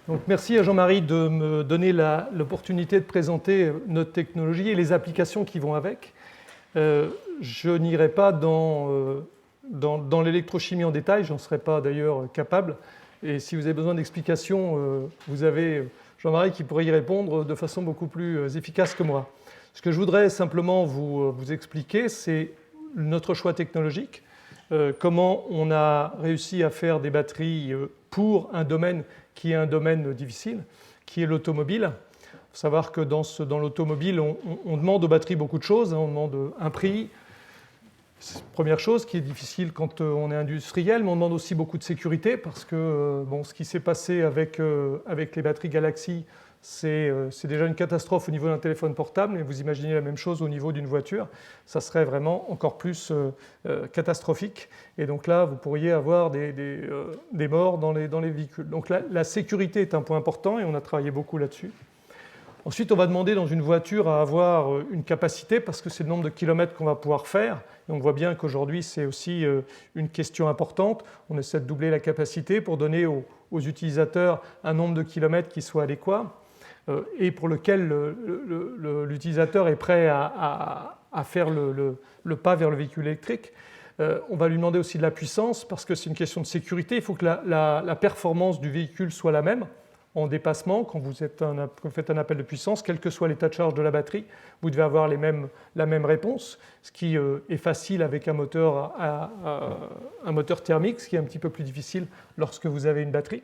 Donc, merci à Jean-Marie de me donner l'opportunité de présenter notre technologie et les applications qui vont avec. Je n'irai pas dans l'électrochimie en détail, j'en serais pas d'ailleurs capable. Et si vous avez besoin d'explications, vous avez Jean-Marie qui pourrait y répondre de façon beaucoup plus efficace que moi. Ce que je voudrais simplement vous expliquer, c'est notre choix technologique, comment on a réussi à faire des batteries pour un domaine qui est un domaine difficile, qui est l'automobile. Il faut savoir que dans l'automobile, on demande aux batteries beaucoup de choses. On demande un prix, première chose qui est difficile quand on est industriel, mais on demande aussi beaucoup de sécurité parce que ce qui s'est passé avec les batteries Galaxy, c'est déjà une catastrophe au niveau d'un téléphone portable, mais vous imaginez la même chose au niveau d'une voiture, ça serait vraiment encore plus catastrophique. Et donc là, vous pourriez avoir des morts dans les véhicules. Donc la sécurité est un point important et on a travaillé beaucoup là-dessus. Ensuite, on va demander dans une voiture à avoir une capacité parce que c'est le nombre de kilomètres qu'on va pouvoir faire. Et on voit bien qu'aujourd'hui, c'est aussi une question importante. On essaie de doubler la capacité pour donner aux utilisateurs un nombre de kilomètres qui soit adéquat et pour lequel l'utilisateur est prêt à faire le pas vers le véhicule électrique. On va lui demander aussi de la puissance parce que c'est une question de sécurité. Il faut que la performance du véhicule soit la même. En dépassement, quand vous faites un appel de puissance, quel que soit l'état de charge de la batterie, vous devez avoir la même réponse, ce qui est facile avec un moteur thermique, ce qui est un petit peu plus difficile lorsque vous avez une batterie.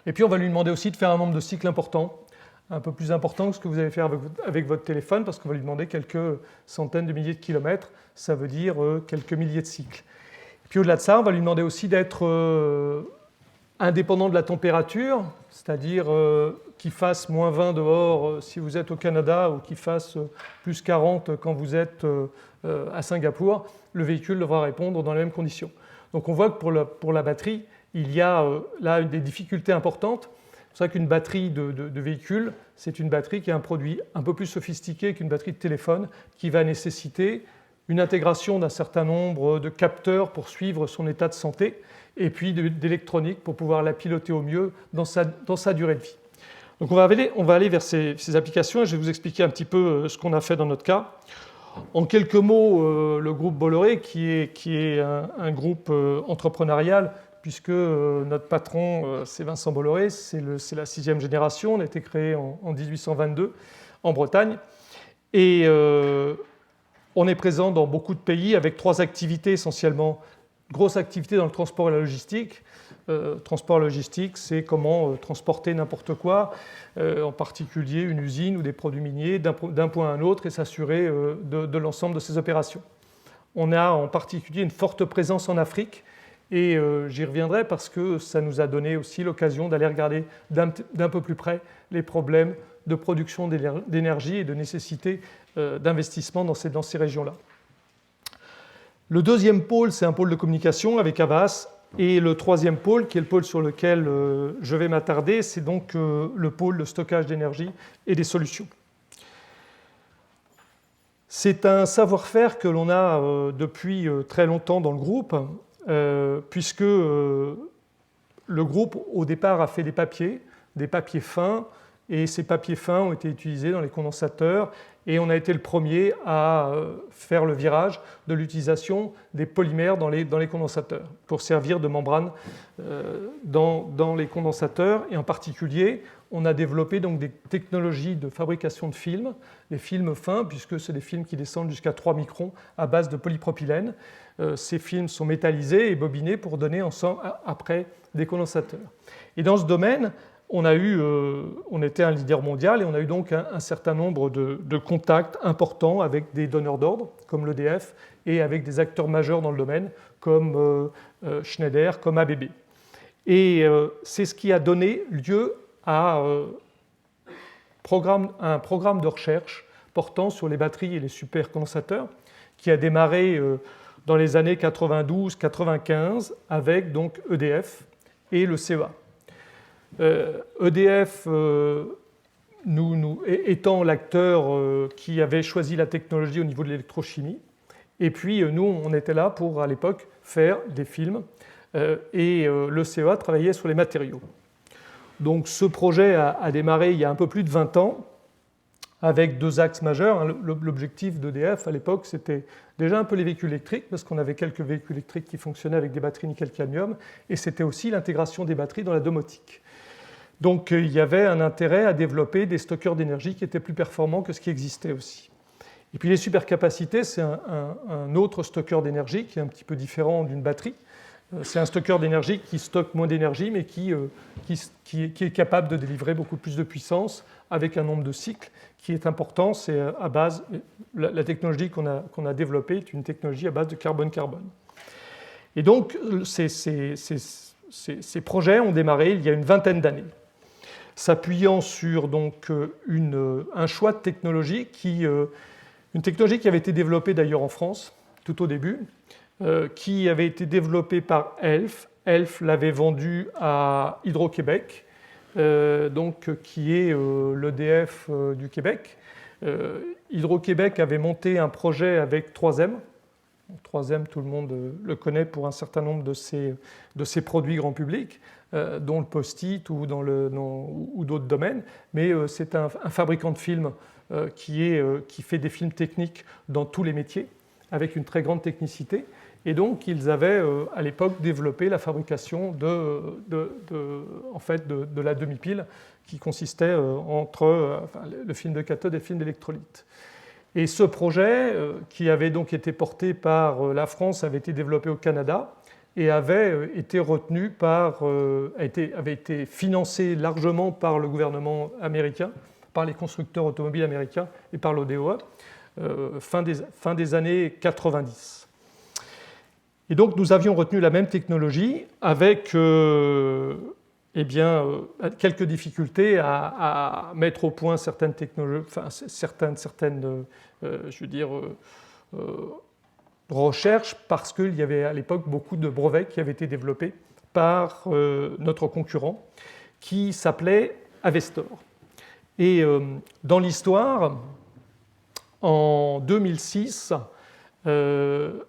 Et puis on va lui demander aussi de faire un nombre de cycles important, un peu plus important que ce que vous allez faire avec votre téléphone, parce qu'on va lui demander quelques centaines de milliers de kilomètres, ça veut dire quelques milliers de cycles. Et puis au-delà de ça, on va lui demander aussi d'être indépendant de la température, c'est-à-dire qu'il fasse moins 20 dehors si vous êtes au Canada ou qu'il fasse plus 40 quand vous êtes à Singapour, le véhicule devra répondre dans les mêmes conditions. Donc on voit que pour la batterie, il y a là des difficultés importantes. C'est pour ça qu'une batterie de véhicule, c'est une batterie qui est un produit un peu plus sophistiqué qu'une batterie de téléphone qui va nécessiter une intégration d'un certain nombre de capteurs pour suivre son état de santé et puis d'électronique pour pouvoir la piloter au mieux dans sa durée de vie. Donc on va aller vers ces applications et je vais vous expliquer un petit peu ce qu'on a fait dans notre cas. En quelques mots, le groupe Bolloré, qui est un groupe entrepreneurial, puisque notre patron, c'est Vincent Bolloré, c'est la 6e génération, on a été créé en 1822 en Bretagne. Et on est présent dans beaucoup de pays avec 3 activités essentiellement. Grosse activité dans le transport et la logistique. Transport et logistique, c'est comment transporter n'importe quoi, en particulier une usine ou des produits miniers, d'un point à un autre et s'assurer de l'ensemble de ces opérations. On a en particulier une forte présence en Afrique et j'y reviendrai parce que ça nous a donné aussi l'occasion d'aller regarder d'un peu plus près les problèmes de production d'énergie et de nécessité d'investissement dans ces régions-là. Le deuxième pôle, c'est un pôle de communication avec Havas. Et le troisième pôle, qui est le pôle sur lequel je vais m'attarder, c'est donc le pôle de stockage d'énergie et des solutions. C'est un savoir-faire que l'on a depuis très longtemps dans le groupe, puisque le groupe, au départ, a fait des papiers fins, et ces papiers fins ont été utilisés dans les condensateurs. Et on a été le premier à faire le virage de l'utilisation des polymères dans les condensateurs pour servir de membrane dans les condensateurs. Et en particulier, on a développé donc des technologies de fabrication de films, des films fins, puisque c'est des films qui descendent jusqu'à 3 microns à base de polypropylène. Ces films sont métallisés et bobinés pour donner après des condensateurs. Et dans ce domaine, on était un leader mondial et on a eu donc un certain nombre de contacts importants avec des donneurs d'ordre comme l'EDF et avec des acteurs majeurs dans le domaine comme Schneider, comme ABB. Et c'est ce qui a donné lieu à un programme de recherche portant sur les batteries et les supercondensateurs qui a démarré dans les années 92-95 avec donc EDF et le CEA. EDF étant l'acteur qui avait choisi la technologie au niveau de l'électrochimie. Et puis nous, on était là pour, à l'époque, faire des films. Et le CEA travaillait sur les matériaux. Donc ce projet a démarré il y a un peu plus de 20 ans avec deux axes majeurs. L'objectif d'EDF à l'époque, c'était déjà un peu les véhicules électriques, parce qu'on avait quelques véhicules électriques qui fonctionnaient avec des batteries nickel-cadmium, et c'était aussi l'intégration des batteries dans la domotique. Donc il y avait un intérêt à développer des stockeurs d'énergie qui étaient plus performants que ce qui existait aussi. Et puis les supercapacités, c'est un autre stockeur d'énergie qui est un petit peu différent d'une batterie. C'est un stockeur d'énergie qui stocke moins d'énergie, mais qui est capable de délivrer beaucoup plus de puissance avec un nombre de cycles qui est important. C'est à base, la technologie qu'on a développée est une technologie à base de carbone-carbone. Et donc, ces projets ont démarré il y a une vingtaine d'années, s'appuyant sur donc, un choix de technologie une technologie qui avait été développée d'ailleurs en France tout au début, qui avait été développée par Elf. Elf l'avait vendue à Hydro-Québec, qui est l'EDF du Québec. Hydro-Québec avait monté un projet avec 3M. 3M, tout le monde le connaît pour un certain nombre de ses produits grand public, dont le Post-it ou d'autres domaines. Mais c'est un fabricant de films qui fait des films techniques dans tous les métiers, avec une très grande technicité. Et donc, ils avaient à l'époque développé la fabrication de la demi-pile qui consistait entre le film de cathode et le film d'électrolyte. Et ce projet, qui avait donc été porté par la France, avait été développé au Canada et avait été financé largement par le gouvernement américain, par les constructeurs automobiles américains et par l'ODOE, fin des années 90. Et donc nous avions retenu la même technologie avec quelques difficultés à mettre au point certaines technologies, recherches, parce qu'il y avait à l'époque beaucoup de brevets qui avaient été développés par notre concurrent qui s'appelait Avestor. Et dans l'histoire, en 2006,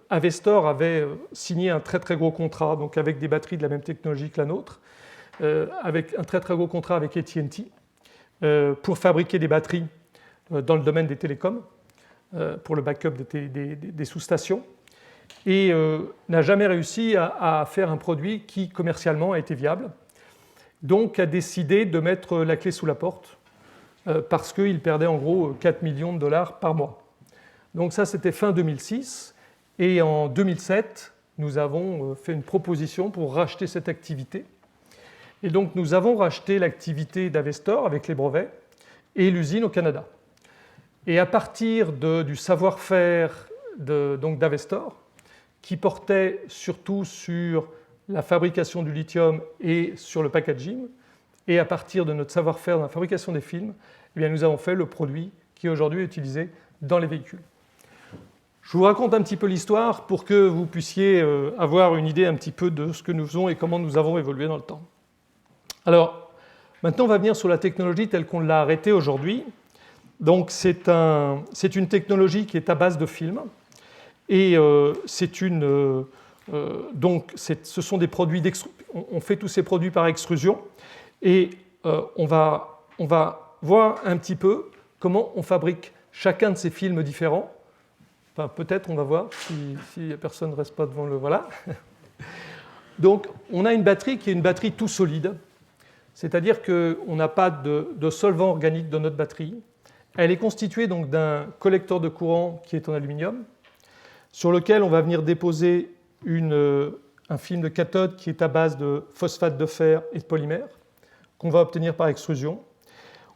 Avestor avait signé un très très gros contrat, donc avec des batteries de la même technologie que la nôtre, avec un très très gros contrat avec AT&T pour fabriquer des batteries dans le domaine des télécoms, pour le backup des sous-stations, et n'a jamais réussi à faire un produit qui commercialement a été viable. Donc a décidé de mettre la clé sous la porte parce qu'il perdait en gros 4 millions de dollars par mois. Donc ça, c'était fin 2006. Et en 2007, nous avons fait une proposition pour racheter cette activité. Et donc nous avons racheté l'activité d'Avestor avec les brevets et l'usine au Canada. Et à partir du savoir-faire d'Avestor, qui portait surtout sur la fabrication du lithium et sur le packaging, et à partir de notre savoir-faire dans la fabrication des films, eh bien, nous avons fait le produit qui aujourd'hui est utilisé dans les véhicules. Je vous raconte un petit peu l'histoire pour que vous puissiez avoir une idée un petit peu de ce que nous faisons et comment nous avons évolué dans le temps. Alors, maintenant, on va venir sur la technologie telle qu'on l'a arrêtée aujourd'hui. Donc, c'est une technologie qui est à base de films. Et ce sont des produits on fait tous ces produits par extrusion. Et on va voir un petit peu comment on fabrique chacun de ces films différents. Enfin, peut-être, on va voir si personne ne reste pas devant le... Voilà. Donc, on a une batterie qui est une batterie tout solide. C'est-à-dire qu'on n'a pas de solvant organique dans notre batterie. Elle est constituée donc d'un collecteur de courant qui est en aluminium, sur lequel on va venir déposer un film de cathode qui est à base de phosphate de fer et de polymère, qu'on va obtenir par extrusion.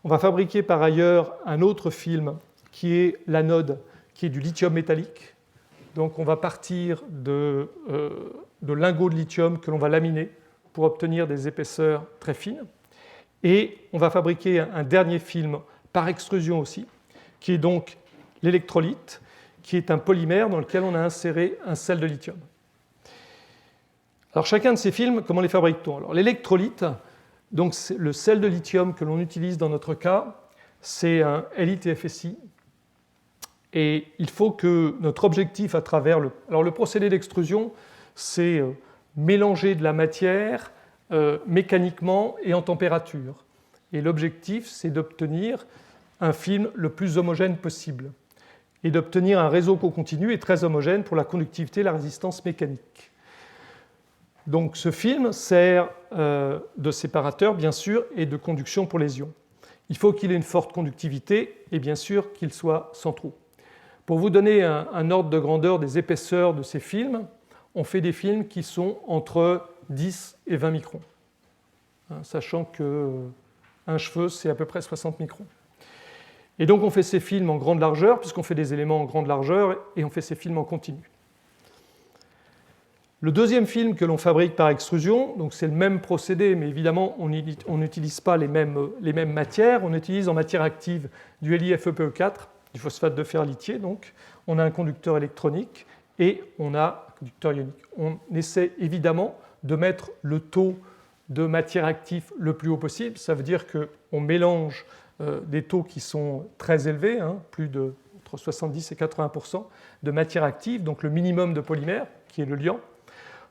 On va fabriquer par ailleurs un autre film qui est l'anode, qui est du lithium métallique. Donc on va partir de lingots de lithium que l'on va laminer pour obtenir des épaisseurs très fines. Et on va fabriquer un dernier film par extrusion aussi, qui est donc l'électrolyte, qui est un polymère dans lequel on a inséré un sel de lithium. Alors chacun de ces films, comment les fabrique-t-on? Alors l'électrolyte, donc c'est le sel de lithium que l'on utilise dans notre cas, c'est un LiTFSI. Et il faut que notre objectif à travers le procédé d'extrusion, c'est mélanger de la matière mécaniquement et en température. Et l'objectif, c'est d'obtenir un film le plus homogène possible et d'obtenir un réseau co-continu et très homogène pour la conductivité et la résistance mécanique. Donc ce film sert de séparateur, bien sûr, et de conduction pour les ions. Il faut qu'il ait une forte conductivité et bien sûr qu'il soit sans trou. Pour vous donner un ordre de grandeur des épaisseurs de ces films, on fait des films qui sont entre 10 et 20 microns, sachant qu'un cheveu, c'est à peu près 60 microns. Et donc on fait ces films en grande largeur, puisqu'on fait des éléments en grande largeur, et on fait ces films en continu. Le deuxième film que l'on fabrique par extrusion, donc c'est le même procédé, mais évidemment on n'utilise pas les mêmes matières, on utilise en matière active du LiFePe4, du phosphate de fer lithié, donc on a un conducteur électronique et on a un conducteur ionique. On essaie évidemment de mettre le taux de matière active le plus haut possible, ça veut dire qu'on mélange des taux qui sont très élevés, plus de entre 70 et 80% de matière active, donc le minimum de polymère, qui est le liant,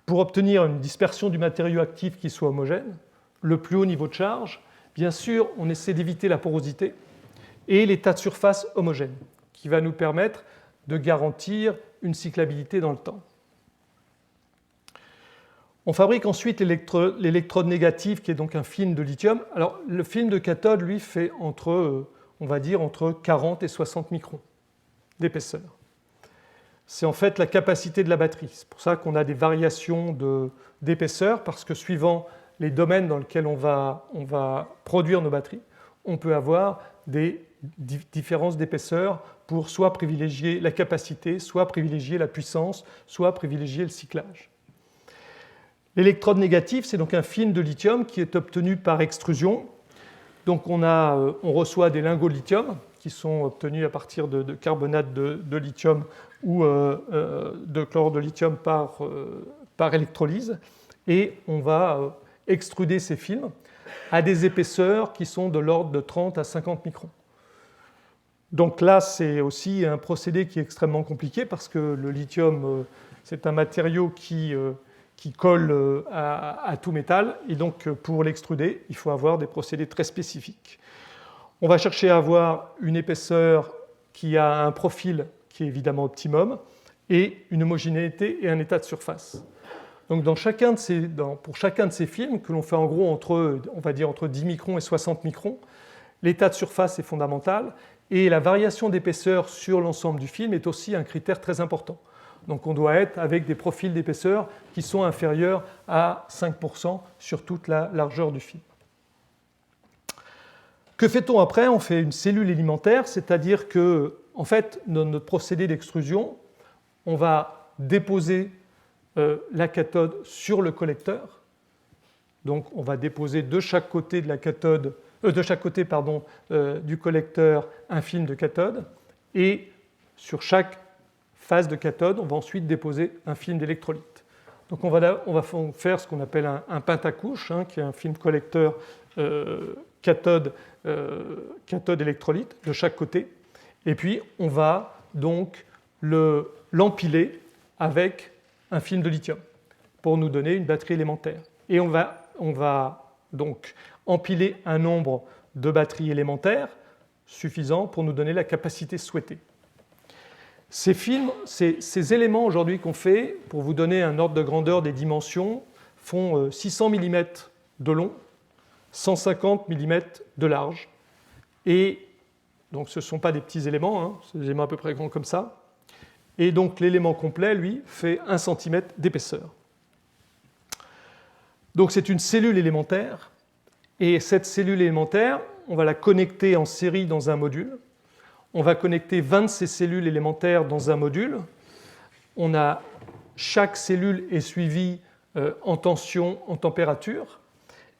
pour obtenir une dispersion du matériau actif qui soit homogène, le plus haut niveau de charge. Bien sûr, on essaie d'éviter la porosité et l'état de surface homogène, qui va nous permettre de garantir une cyclabilité dans le temps. On fabrique ensuite l'électrode négative, qui est donc un film de lithium. Alors, le film de cathode, lui, fait entre 40 et 60 microns d'épaisseur. C'est en fait la capacité de la batterie. C'est pour ça qu'on a des variations d'épaisseur, parce que suivant les domaines dans lesquels on va produire nos batteries, on peut avoir des différences d'épaisseur pour soit privilégier la capacité, soit privilégier la puissance, soit privilégier le cyclage. L'électrode négative, c'est donc un film de lithium qui est obtenu par extrusion. Donc on reçoit des lingots de lithium qui sont obtenus à partir de carbonate de lithium ou de chlorure de lithium par électrolyse. Et on va extruder ces films à des épaisseurs qui sont de l'ordre de 30 à 50 microns. Donc là, c'est aussi un procédé qui est extrêmement compliqué parce que le lithium, c'est un matériau qui colle à tout métal. Et donc, pour l'extruder, il faut avoir des procédés très spécifiques. On va chercher à avoir une épaisseur qui a un profil qui est évidemment optimum et une homogénéité et un état de surface. Donc, pour chacun de ces films, que l'on fait en gros entre 10 microns et 60 microns, l'état de surface est fondamental et la variation d'épaisseur sur l'ensemble du film est aussi un critère très important. Donc on doit être avec des profils d'épaisseur qui sont inférieurs à 5% sur toute la largeur du film. Que fait-on après? On fait une cellule élémentaire, c'est-à-dire que, en fait, dans notre procédé d'extrusion, on va déposer la cathode sur le collecteur. Donc on va déposer de chaque côté de la cathode, du collecteur un film de cathode, et sur chaque phase de cathode, on va ensuite déposer un film d'électrolyte. Donc on va faire ce qu'on appelle un pentacouche, qui est un film collecteur cathode électrolyte de chaque côté. Et puis on va donc l'empiler avec un film de lithium pour nous donner une batterie élémentaire. Et on va donc empiler un nombre de batteries élémentaires suffisant pour nous donner la capacité souhaitée. Ces films, ces éléments aujourd'hui qu'on fait, pour vous donner un ordre de grandeur des dimensions, font 600 mm de long, 150 mm de large. Et donc ce ne sont pas des petits éléments, c'est des éléments à peu près grands comme ça. Et donc l'élément complet, lui, fait 1 cm d'épaisseur. Donc c'est une cellule élémentaire. Et cette cellule élémentaire, on va la connecter en série dans un module. On va connecter 20 de ces cellules élémentaires dans un module. Chaque cellule est suivie en tension, en température.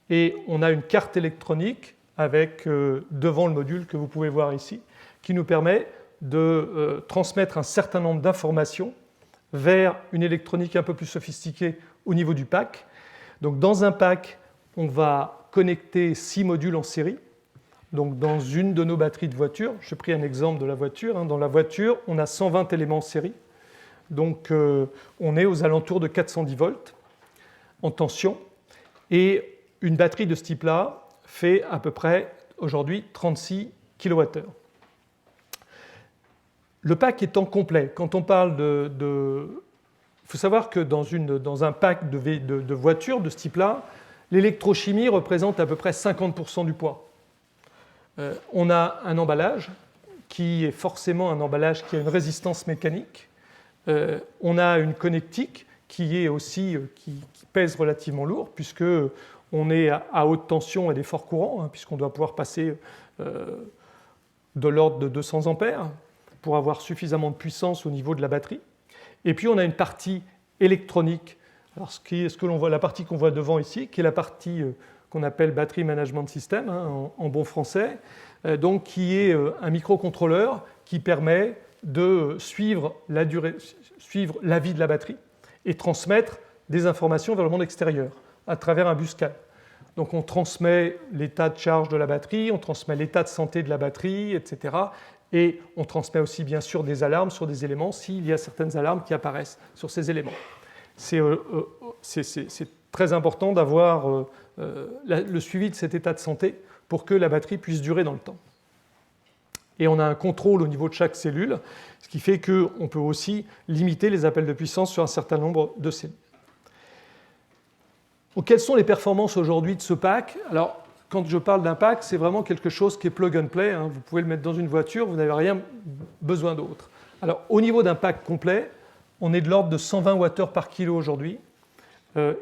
Et on a une carte électronique avec, devant le module que vous pouvez voir ici, qui nous permet de transmettre un certain nombre d'informations vers une électronique un peu plus sophistiquée au niveau du pack. Donc dans un pack, on va connecter 6 modules en série. Donc dans une de nos batteries de voiture, j'ai pris un exemple de la voiture. Dans la voiture, on a 120 éléments en série. Donc on est aux alentours de 410 volts en tension. Et une batterie de ce type-là fait à peu près aujourd'hui 36 kWh. Le pack étant complet, quand on parle il faut savoir que dans un pack de voitures de ce type-là, l'électrochimie représente à peu près 50% du poids. On a un emballage qui est forcément un emballage qui a une résistance mécanique. On a une connectique qui est aussi qui pèse relativement lourd, puisque on est à haute tension et des forts courants, puisqu'on doit pouvoir passer de l'ordre de 200 ampères pour avoir suffisamment de puissance au niveau de la batterie. Et puis on a une partie électronique, alors la partie qu'on voit devant ici, qui est la partie qu'on appelle Battery Management System, en bon français, donc qui est un microcontrôleur qui permet de suivre la vie de la batterie et transmettre des informations vers le monde extérieur à travers un bus CAN. Donc on transmet l'état de charge de la batterie, on transmet l'état de santé de la batterie, etc. Et on transmet aussi bien sûr des alarmes sur des éléments s'il y a certaines alarmes qui apparaissent sur ces éléments. C'est très important d'avoir le suivi de cet état de santé pour que la batterie puisse durer dans le temps. Et on a un contrôle au niveau de chaque cellule, ce qui fait qu'on peut aussi limiter les appels de puissance sur un certain nombre de cellules. Donc, quelles sont les performances aujourd'hui de ce pack? Alors, quand je parle d'un pack, c'est vraiment quelque chose qui est plug and play. Vous pouvez le mettre dans une voiture, vous n'avez rien besoin d'autre. Alors, au niveau d'un pack complet, on est de l'ordre de 120 Wh par kilo aujourd'hui.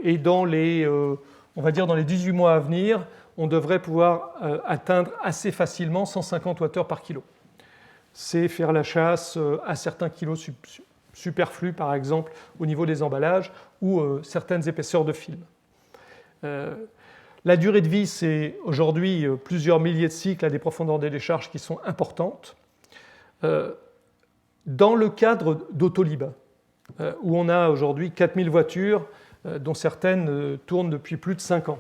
Et dans on va dire dans les 18 mois à venir, on devrait pouvoir atteindre assez facilement 150 Wh par kilo. C'est faire la chasse à certains kilos superflus, par exemple, au niveau des emballages ou certaines épaisseurs de film. La durée de vie, c'est aujourd'hui plusieurs milliers de cycles à des profondeurs de décharge qui sont importantes. Dans le cadre d'Autolib, où on a aujourd'hui 4000 voitures, dont certaines tournent depuis plus de 5 ans,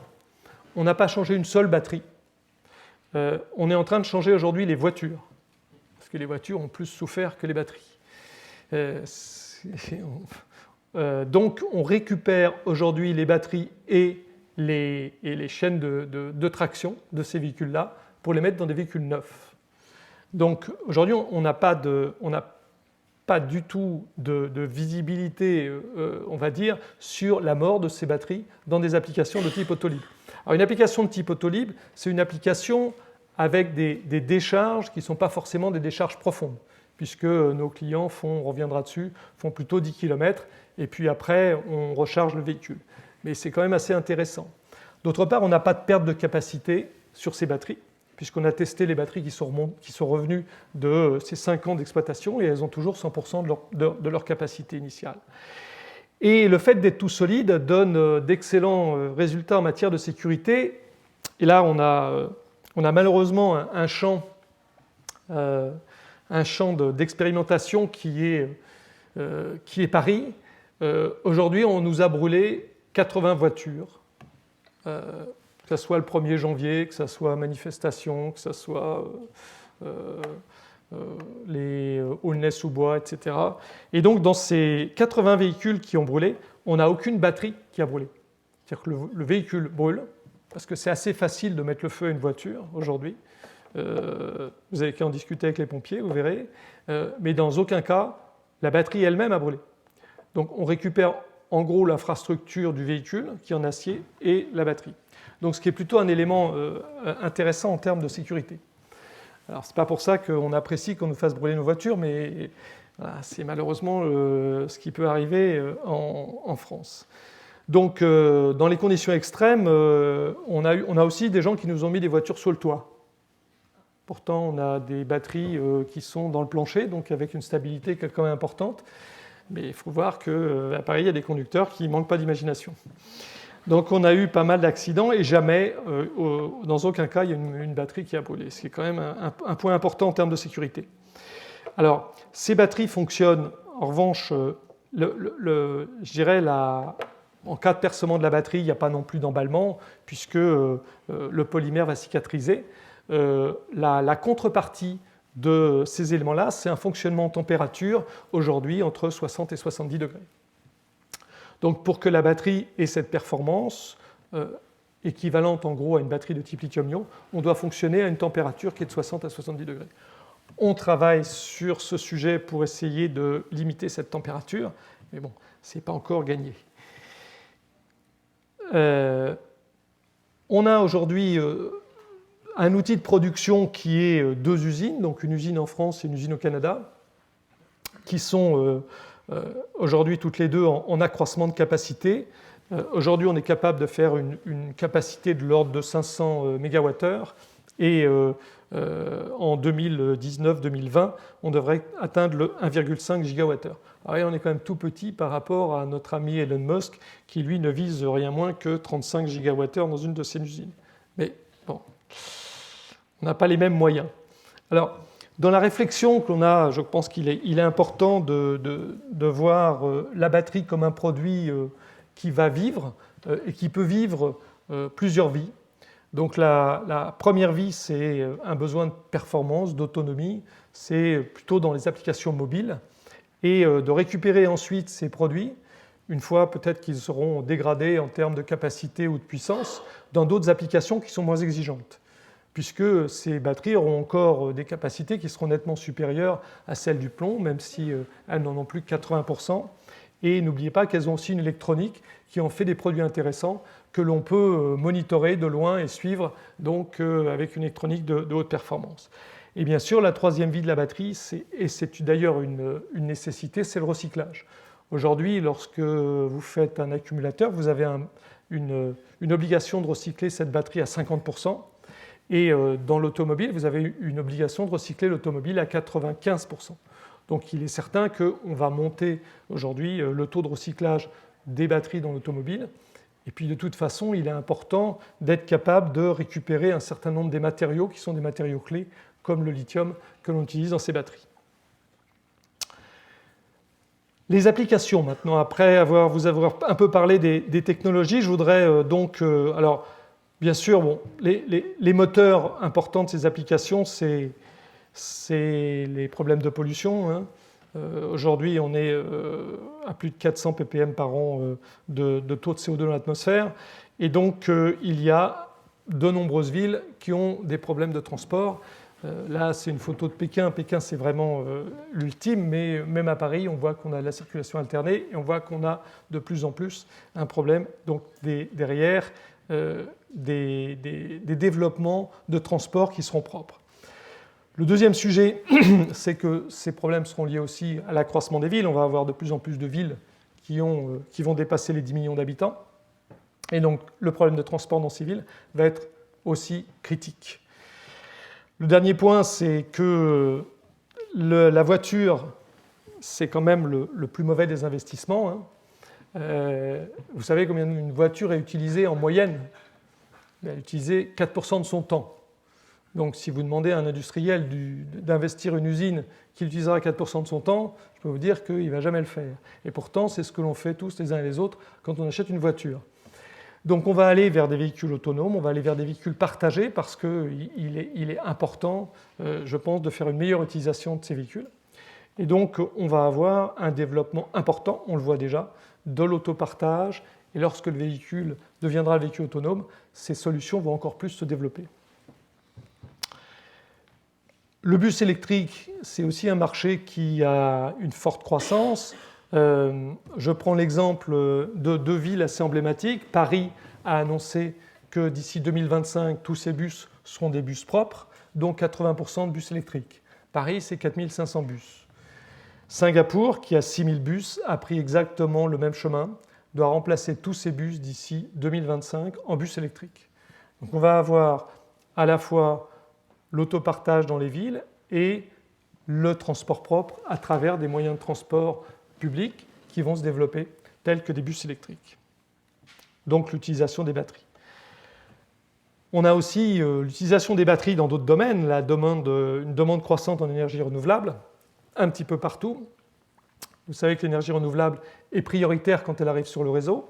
on n'a pas changé une seule batterie. On est en train de changer aujourd'hui les voitures, parce que les voitures ont plus souffert que les batteries. Donc on récupère aujourd'hui les batteries et les chaînes de traction de ces véhicules-là pour les mettre dans des véhicules neufs. Donc aujourd'hui, on n'a pas du tout de visibilité, on va dire, sur la mort de ces batteries dans des applications de type Autolib. Alors une application de type Autolib, c'est une application avec des décharges qui ne sont pas forcément des décharges profondes, puisque nos clients on reviendra dessus, font plutôt 10 km, et puis après, on recharge le véhicule. Mais c'est quand même assez intéressant. D'autre part, on n'a pas de perte de capacité sur ces batteries, puisqu'on a testé les batteries qui sont revenues de ces 5 ans d'exploitation et elles ont toujours 100% de leur capacité initiale. Et le fait d'être tout solide donne d'excellents résultats en matière de sécurité. Et là, on a malheureusement un champ d'expérimentation qui est Paris. Aujourd'hui, on nous a brûlé 80 voitures, que ce soit le 1er janvier, que ce soit manifestation, que ce soit les Aulnay-sous-Bois, etc. Et donc, dans ces 80 véhicules qui ont brûlé, on n'a aucune batterie qui a brûlé. C'est-à-dire que le véhicule brûle, parce que c'est assez facile de mettre le feu à une voiture aujourd'hui. Vous avez qu'à en discuter avec les pompiers, vous verrez. Mais dans aucun cas, la batterie elle-même a brûlé. Donc, on récupère en gros l'infrastructure du véhicule qui est en acier et la batterie. Donc ce qui est plutôt un élément intéressant en termes de sécurité. Alors ce n'est pas pour ça qu'on apprécie qu'on nous fasse brûler nos voitures, mais voilà, c'est malheureusement ce qui peut arriver en France. Donc dans les conditions extrêmes, on a aussi des gens qui nous ont mis des voitures sur le toit. Pourtant on a des batteries qui sont dans le plancher, donc avec une stabilité quand même importante. Mais il faut voir qu'à Paris, il y a des conducteurs qui ne manquent pas d'imagination. Donc on a eu pas mal d'accidents et jamais, dans aucun cas, il y a une batterie qui a brûlé, ce qui est quand même un point important en termes de sécurité. Alors, ces batteries fonctionnent, en revanche, je dirais, en cas de percement de la batterie, il n'y a pas non plus d'emballement, puisque le polymère va cicatriser. La contrepartie de ces éléments-là, c'est un fonctionnement en température, aujourd'hui entre 60 et 70 degrés. Donc pour que la batterie ait cette performance, équivalente en gros à une batterie de type lithium-ion, on doit fonctionner à une température qui est de 60 à 70 degrés. On travaille sur ce sujet pour essayer de limiter cette température, mais bon, ce n'est pas encore gagné. On a aujourd'hui un outil de production qui est deux usines, donc une usine en France et une usine au Canada, qui sont aujourd'hui toutes les deux en accroissement de capacité. Aujourd'hui, on est capable de faire une capacité de l'ordre de 500 MWh et en 2019-2020, on devrait atteindre le 1,5 GWh. Alors, on est quand même tout petit par rapport à notre ami Elon Musk qui, lui, ne vise rien moins que 35 GWh dans une de ses usines. Mais bon, on n'a pas les mêmes moyens. Alors, dans la réflexion qu'on a, je pense qu'il est important de voir la batterie comme un produit qui va vivre et qui peut vivre plusieurs vies. Donc la première vie, c'est un besoin de performance, d'autonomie, c'est plutôt dans les applications mobiles, et de récupérer ensuite ces produits, une fois peut-être qu'ils seront dégradés en termes de capacité ou de puissance, dans d'autres applications qui sont moins exigeantes, puisque ces batteries auront encore des capacités qui seront nettement supérieures à celles du plomb, même si elles n'en ont plus que 80%. Et n'oubliez pas qu'elles ont aussi une électronique qui en fait des produits intéressants que l'on peut monitorer de loin et suivre donc, avec une électronique de haute performance. Et bien sûr, la troisième vie de la batterie, et c'est d'ailleurs une nécessité, c'est le recyclage. Aujourd'hui, lorsque vous faites un accumulateur, vous avez une obligation de recycler cette batterie à 50%. Et dans l'automobile, vous avez une obligation de recycler l'automobile à 95%. Donc il est certain qu'on va monter aujourd'hui le taux de recyclage des batteries dans l'automobile. Et puis de toute façon, il est important d'être capable de récupérer un certain nombre des matériaux qui sont des matériaux clés, comme le lithium que l'on utilise dans ces batteries. Les applications maintenant, après vous avoir un peu parlé des technologies, je voudrais alors bien sûr, bon, les moteurs importants de ces applications, c'est les problèmes de pollution. Hein. Aujourd'hui, on est à plus de 400 ppm par an de taux de CO2 dans l'atmosphère. Et donc, il y a de nombreuses villes qui ont des problèmes de transport. Là, c'est une photo de Pékin. Pékin, c'est vraiment l'ultime, mais même à Paris, on voit qu'on a la circulation alternée et on voit qu'on a de plus en plus un problème donc, derrière des développements de transport qui seront propres. Le deuxième sujet, c'est que ces problèmes seront liés aussi à l'accroissement des villes. On va avoir de plus en plus de villes qui vont dépasser les 10 millions d'habitants. Et donc, le problème de transport dans ces villes va être aussi critique. Le dernier point, c'est que la voiture, c'est quand même le plus mauvais des investissements. Hein. Vous savez combien une voiture est utilisée en moyenne? Elle est utilisée 4% de son temps. Donc, si vous demandez à un industriel d'investir une usine qui utilisera 4% de son temps, je peux vous dire qu'il ne va jamais le faire. Et pourtant, c'est ce que l'on fait tous les uns et les autres quand on achète une voiture. Donc, on va aller vers des véhicules autonomes, on va aller vers des véhicules partagés parce qu'il est important, je pense, de faire une meilleure utilisation de ces véhicules. Et donc, on va avoir un développement important, on le voit déjà, de l'autopartage. Et lorsque le véhicule deviendra le véhicule autonome, ces solutions vont encore plus se développer. Le bus électrique, c'est aussi un marché qui a une forte croissance. Je prends l'exemple de deux villes assez emblématiques. Paris a annoncé que d'ici 2025, tous ces bus seront des bus propres, dont 80% de bus électriques. Paris, c'est 4500 bus. Singapour, qui a 6000 bus, a pris exactement le même chemin, doit remplacer tous ces bus d'ici 2025 en bus électriques. Donc on va avoir à la fois l'autopartage dans les villes et le transport propre à travers des moyens de transport publics qui vont se développer, tels que des bus électriques. Donc l'utilisation des batteries. On a aussi l'utilisation des batteries dans d'autres domaines, une demande croissante en énergie renouvelable, un petit peu partout. Vous savez que l'énergie renouvelable est prioritaire quand elle arrive sur le réseau.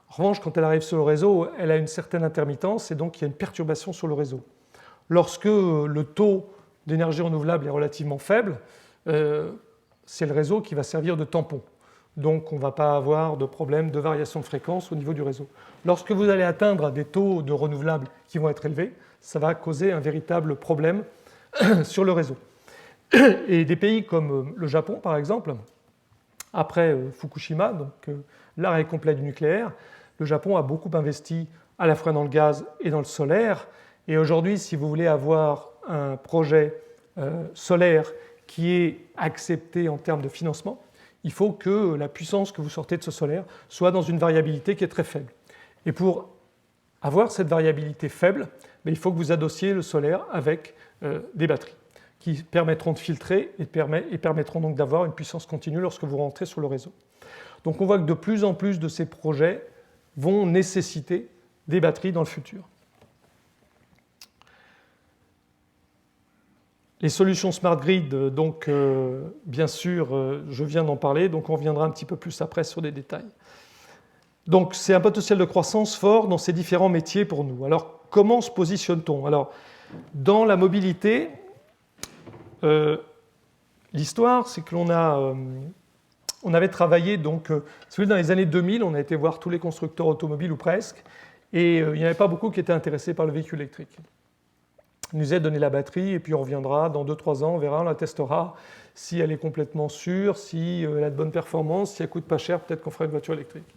En revanche, quand elle arrive sur le réseau, elle a une certaine intermittence et donc il y a une perturbation sur le réseau. Lorsque le taux d'énergie renouvelable est relativement faible, c'est le réseau qui va servir de tampon. donc on ne va pas avoir de problème de variation de fréquence au niveau du réseau. Lorsque vous allez atteindre des taux de renouvelables qui vont être élevés, ça va causer un véritable problème sur le réseau. Et des pays comme le Japon, par exemple, après Fukushima, donc l'arrêt complet du nucléaire, le Japon a beaucoup investi à la fois dans le gaz et dans le solaire. Et aujourd'hui, si vous voulez avoir un projet solaire qui est accepté en termes de financement, il faut que la puissance que vous sortez de ce solaire soit dans une variabilité qui est très faible. Et pour avoir cette variabilité faible, il faut que vous adossiez le solaire avec des batteries qui permettront de filtrer et permettront donc d'avoir une puissance continue lorsque vous rentrez sur le réseau. Donc on voit que de plus en plus de ces projets vont nécessiter des batteries dans le futur. Les solutions Smart Grid, donc bien sûr, je viens d'en parler, donc on reviendra un petit peu plus après sur des détails. Donc c'est un potentiel de croissance fort dans ces différents métiers pour nous. Alors comment se positionne-t-on? Alors dans la mobilité, l'histoire, c'est que on avait travaillé, donc, dans les années 2000, on a été voir tous les constructeurs automobiles ou presque, et il n'y avait pas beaucoup qui étaient intéressés par le véhicule électrique. Ils nous a donné la batterie, et puis on reviendra dans 2-3 ans, on verra, on la testera, si elle est complètement sûre, si elle a de bonnes performances, si elle ne coûte pas cher, peut-être qu'on fera une voiture électrique.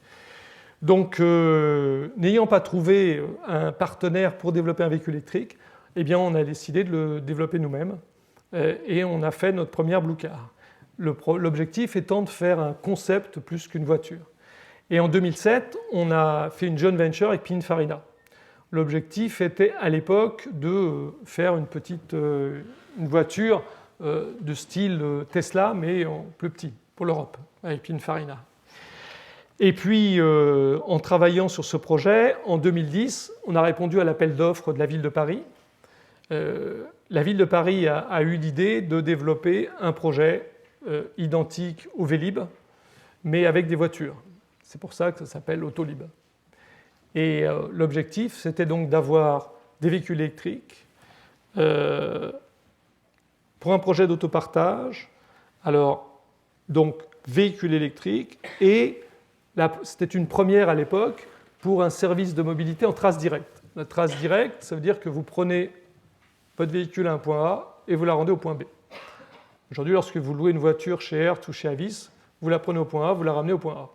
Donc, n'ayant pas trouvé un partenaire pour développer un véhicule électrique, eh bien, on a décidé de le développer nous-mêmes, et on a fait notre première Blue Car. L'objectif étant de faire un concept plus qu'une voiture. Et en 2007, on a fait une joint venture avec Pininfarina. L'objectif était à l'époque de faire une voiture de style Tesla, mais en plus petit, pour l'Europe, avec Pininfarina. Et puis, en travaillant sur ce projet, en 2010, on a répondu à l'appel d'offres de la ville de Paris. La ville de Paris a eu l'idée de développer un projet identique au Vélib, mais avec des voitures. C'est pour ça que ça s'appelle Autolib. Et l'objectif, c'était donc d'avoir des véhicules électriques pour un projet d'autopartage. Alors, donc, véhicules électriques, et c'était une première à l'époque pour un service de mobilité en trace directe. La trace directe, ça veut dire que vous prenez votre véhicule à un point A et vous la rendez au point B. Aujourd'hui, lorsque vous louez une voiture chez Hertz ou chez Avis, vous la prenez au point A, vous la ramenez au point A.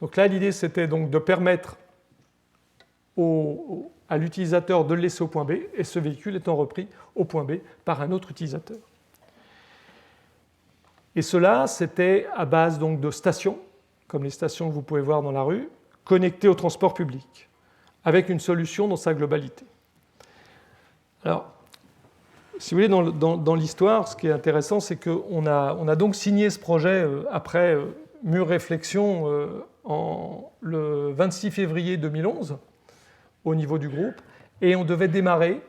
Donc là, l'idée, c'était donc de permettre à l'utilisateur de le laisser au point B, et ce véhicule étant repris au point B par un autre utilisateur. Et cela, c'était à base donc de stations, comme les stations que vous pouvez voir dans la rue, connectées au transport public, avec une solution dans sa globalité. Alors, si vous voulez, dans l'histoire, ce qui est intéressant, c'est qu'on a donc signé ce projet après mûre réflexion le 26 février 2011 au niveau du groupe, et on devait démarrer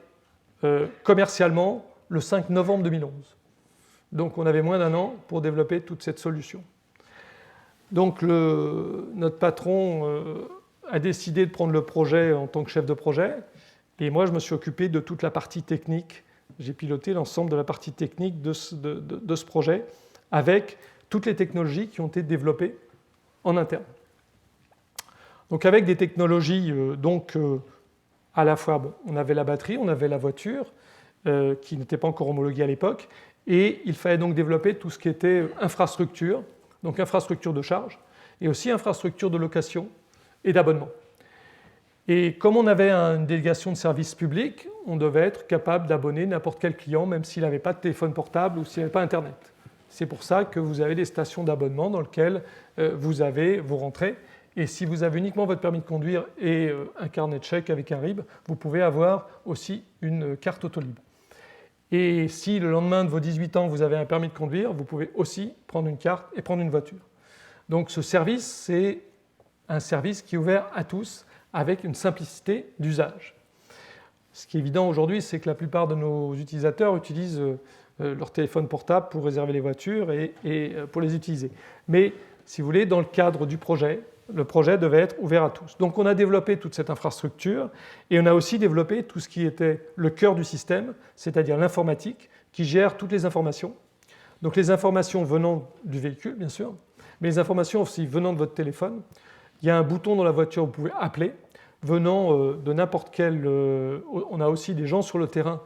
commercialement le 5 novembre 2011. Donc on avait moins d'1 an pour développer toute cette solution. Donc notre patron a décidé de prendre le projet en tant que chef de projet, et moi je me suis occupé de toute la partie technique. J'ai piloté l'ensemble de la partie technique de ce projet, avec toutes les technologies qui ont été développées en interne. Donc avec des technologies, à la fois, on avait la batterie, on avait la voiture, qui n'était pas encore homologuée à l'époque, et il fallait donc développer tout ce qui était infrastructure, donc infrastructure de charge, et aussi infrastructure de location et d'abonnement. Et comme on avait une délégation de service public, on devait être capable d'abonner n'importe quel client, même s'il n'avait pas de téléphone portable ou s'il n'avait pas Internet. C'est pour ça que vous avez des stations d'abonnement dans lesquelles vous rentrez. Et si vous avez uniquement votre permis de conduire et un carnet de chèques avec un RIB, vous pouvez avoir aussi une carte Autolib. Et si le lendemain de vos 18 ans, vous avez un permis de conduire, vous pouvez aussi prendre une carte et prendre une voiture. Donc ce service, c'est un service qui est ouvert à tous avec une simplicité d'usage. Ce qui est évident aujourd'hui, c'est que la plupart de nos utilisateurs utilisent leur téléphone portable pour réserver les voitures et pour les utiliser. Mais si vous voulez, dans le cadre du projet, le projet devait être ouvert à tous. Donc on a développé toute cette infrastructure et on a aussi développé tout ce qui était le cœur du système, c'est-à-dire l'informatique qui gère toutes les informations. Donc les informations venant du véhicule, bien sûr, mais les informations aussi venant de votre téléphone. Il y a un bouton dans la voiture, vous pouvez appeler, venant de n'importe quel... on a aussi des gens sur le terrain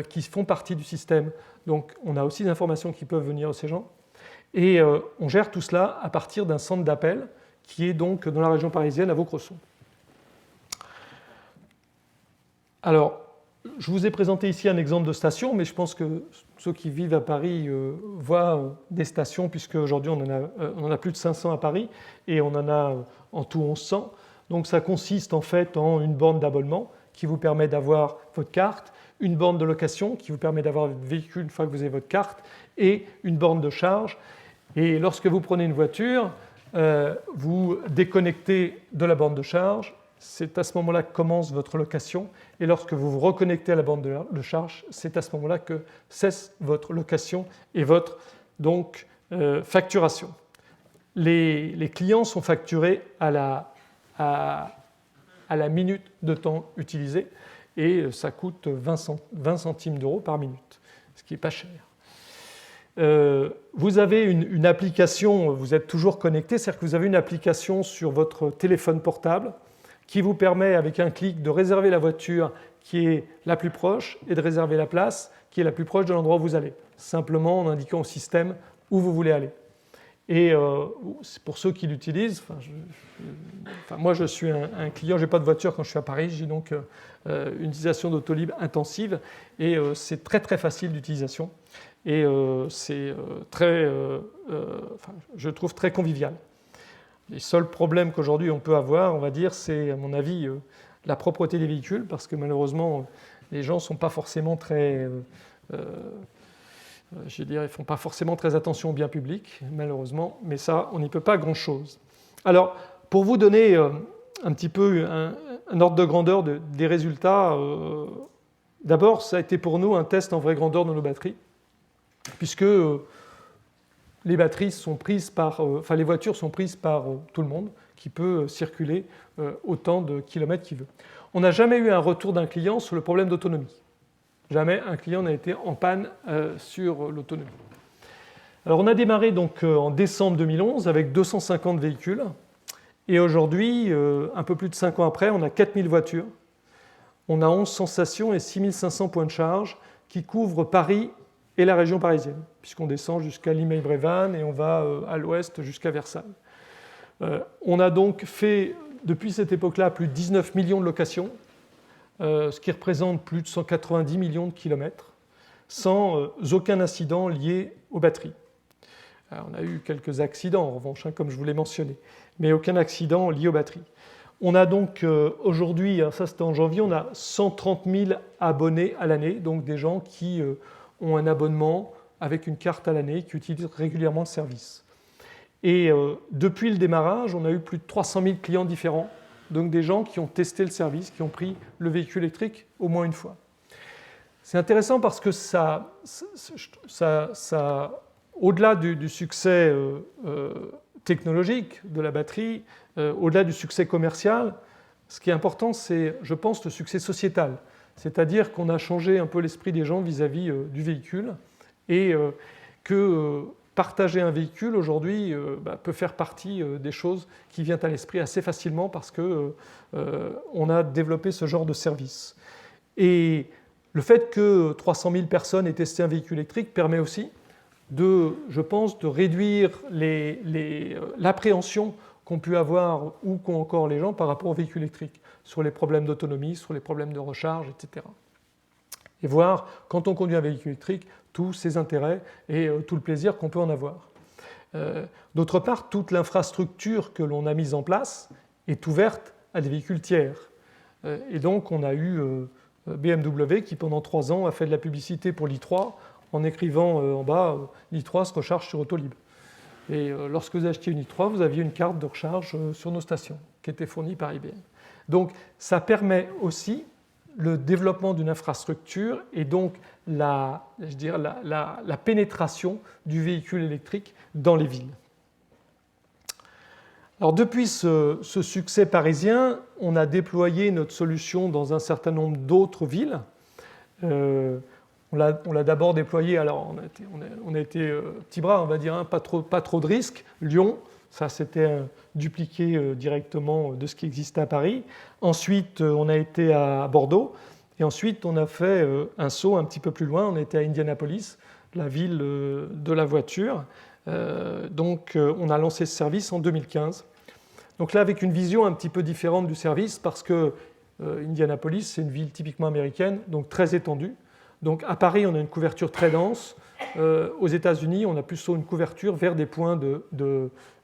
qui font partie du système, donc on a aussi des informations qui peuvent venir de ces gens. Et on gère tout cela à partir d'un centre d'appel qui est donc dans la région parisienne à Vaucresson. Alors, je vous ai présenté ici un exemple de station, mais je pense que ceux qui vivent à Paris voient des stations, puisque aujourd'hui on en a plus de 500 à Paris et on en a en tout 1100. Donc ça consiste en fait en une borne d'abonnement qui vous permet d'avoir votre carte, une borne de location qui vous permet d'avoir votre véhicule une fois que vous avez votre carte, et une borne de charge. Et lorsque vous prenez une voiture, vous déconnectez de la borne de charge. C'est à ce moment-là que commence votre location. Et lorsque vous vous reconnectez à la borne de charge, c'est à ce moment-là que cesse votre location et votre donc, facturation. Les clients sont facturés à la minute de temps utilisé et ça coûte 20 centimes d'euros par minute, ce qui n'est pas cher. Vous avez une application, vous êtes toujours connecté, c'est-à-dire que vous avez une application sur votre téléphone portable qui vous permet avec un clic de réserver la voiture qui est la plus proche et de réserver la place qui est la plus proche de l'endroit où vous allez, simplement en indiquant au système où vous voulez aller. Et pour ceux qui l'utilisent, moi je suis un client, je n'ai pas de voiture quand je suis à Paris, j'ai donc une utilisation d'Autolib intensive et c'est très très facile d'utilisation et c'est je trouve très convivial. Les seuls problèmes qu'aujourd'hui on peut avoir, on va dire, c'est à mon avis la propreté des véhicules, parce que malheureusement les gens ne sont pas forcément très... ils font pas forcément très attention au bien public, malheureusement, mais ça, on n'y peut pas grand-chose. Alors, pour vous donner un petit peu un ordre de grandeur des résultats, d'abord, ça a été pour nous un test en vraie grandeur de nos batteries, puisque les batteries sont prises les voitures sont prises par tout le monde qui peut circuler autant de kilomètres qu'il veut. On n'a jamais eu un retour d'un client sur le problème d'autonomie. Jamais un client n'a été en panne sur l'autonomie. Alors on a démarré donc en décembre 2011 avec 250 véhicules et aujourd'hui, un peu plus de 5 ans après, on a 4000 voitures, on a 1100 stations et 6500 points de charge qui couvrent Paris et la région parisienne, puisqu'on descend jusqu'à Limeil-Brévannes et on va à l'ouest jusqu'à Versailles. On a donc fait, depuis cette époque-là, plus de 19 millions de locations, ce qui représente plus de 190 millions de kilomètres, sans aucun incident lié aux batteries. Alors, on a eu quelques accidents, en revanche, comme je vous l'ai mentionné, mais aucun accident lié aux batteries. On a donc aujourd'hui, ça c'était en janvier, on a 130 000 abonnés à l'année, donc des gens qui ont un abonnement avec une carte à l'année, qui utilisent régulièrement le service. Et depuis le démarrage, on a eu plus de 300 000 clients différents, donc des gens qui ont testé le service, qui ont pris le véhicule électrique au moins une fois. C'est intéressant parce que ça au-delà du succès technologique de la batterie, au-delà du succès commercial, ce qui est important, c'est, je pense, le succès sociétal. C'est-à-dire qu'on a changé un peu l'esprit des gens vis-à-vis du véhicule et que partager un véhicule aujourd'hui peut faire partie des choses qui viennent à l'esprit assez facilement parce qu'on a développé ce genre de service. Et le fait que 300 000 personnes aient testé un véhicule électrique permet aussi je pense, de réduire l'appréhension qu'ont pu avoir ou qu'ont encore les gens par rapport au véhicule électrique, sur les problèmes d'autonomie, sur les problèmes de recharge, etc. Et voir, quand on conduit un véhicule électrique, tous ses intérêts et tout le plaisir qu'on peut en avoir. D'autre part, toute l'infrastructure que l'on a mise en place est ouverte à des véhicules tiers. Et donc, on a eu BMW qui, pendant 3 ans, a fait de la publicité pour l'i3 en écrivant en bas l'i3 se recharge sur Autolib. Et lorsque vous achetiez une i3, vous aviez une carte de recharge sur nos stations qui était fournie par IBM. Donc, ça permet aussi le développement d'une infrastructure et donc la pénétration du véhicule électrique dans les villes. Alors depuis ce succès parisien, on a déployé notre solution dans un certain nombre d'autres villes. On l'a d'abord déployé, alors on a été petit bras, on va dire, pas trop de risques, Lyon, Ça, c'était dupliqué directement de ce qui existait à Paris. Ensuite, on a été à Bordeaux. Et ensuite, on a fait un saut un petit peu plus loin. On était à Indianapolis, la ville de la voiture. Donc, on a lancé ce service en 2015. Donc là, avec une vision un petit peu différente du service, parce que Indianapolis, c'est une ville typiquement américaine, donc très étendue. Donc à Paris, on a une couverture très dense. Aux États-Unis, on a plutôt une couverture vers des points